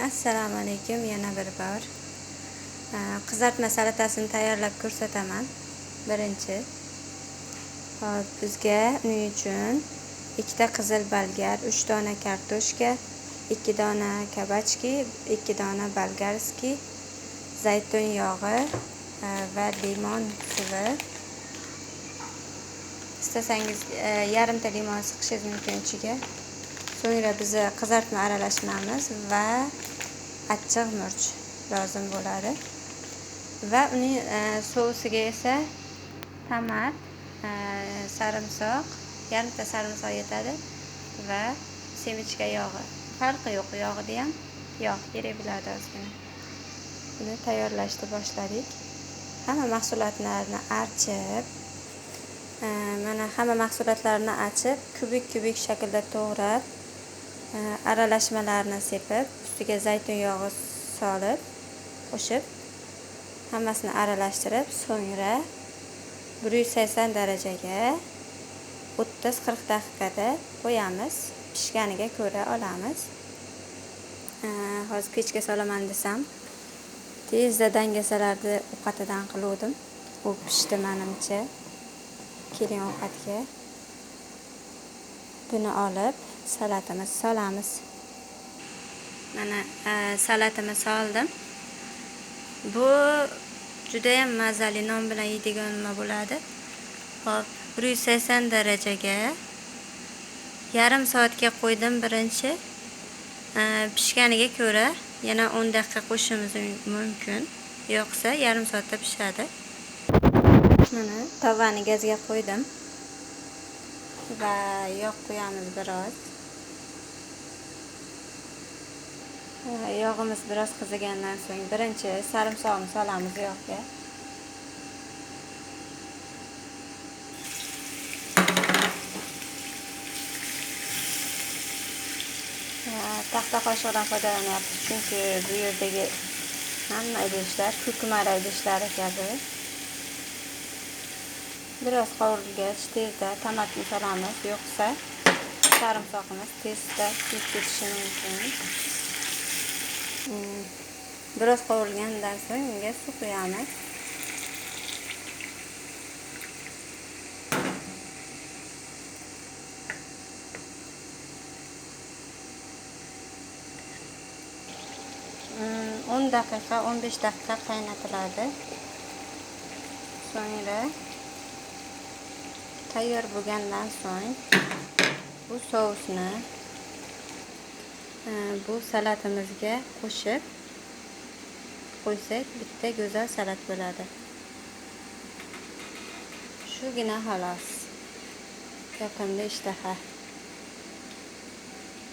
Assalomu alaykum, yana bir bor qizartma salatasini tayyorlab ko'rsataman. Birinchi, hop, bizga uning uchun 2 ta qizil bolgar, 3 dona kartoshka, 2 dona kabachki, 2 dona bolgarskiy, zaytun yog'i va limon suvi. İstesangiz yarimta limon siqishingiz mumkin ichiga. So'ngra biz qizartma aralashmamiz va achchiq murch lozim bo'ladi. Va uning sousiga esa tomat, sarimsoq, yarimta sarimsoq yetadi va semichka yog'i. Farqi yo'q, yog'ida ham yog' kerak bo'ladi ozgina. Buni tayyorlashni boshladik. Hamma mahsulotlarni archib, mana hamma mahsulotlarni achib, kubik shaklda to'g'rab, aralashmalarni sepib, ustiga zaytun yog'i solib, qo'shib, hammasini aralashtirib, so'ngra 180 darajaga 30-40 daqiqada qo'yamiz. Pishganiga ko'ra olamiz. Hozir pechga solaman desam, tezda dangasalarni ovqatidan qiluvdim. U pishdi menimcha. Keling ovqatga. Buni olib salatimiz solamiz. Mana salatimiz soldim. Bu juda ham mazali, non bilan yeydigan nima bo'ladi. Hop, 180 darajaga yarim soatga qo'ydim birinchi. Pishganiga ko'ra yana 10 daqiqa qo'shishimiz mumkin. Yo'qsa yarim soatda pishadi. Mana tavani gazga qo'ydim va yog' qo'yamiz biroz. Yog'imiz biroz qizigandan so'ng birinchi sarimsoqni solamiz yog'ga. Taxta qoshiqdan foydalanyapmiz, chunki bu yerdagi hamma idishlar ko'kmar idishlari kabi. Biroz qovurilgach tezda tomatni solamiz, yo'qsa sarimsoqimiz tezda kuyib ketishi mumkin. Biroz qovurilgandan so'ng unga suv quyamiz. -10 daqiqa, 15 daqiqa qaynatiladi. So'ngra tayyor bo'lgandan so'ng bu sousni bu salatimizga qo'shib qo'ysak, bitta go'zal salat bo'ladi. Shugina xolos. Yoqimli ishtaha.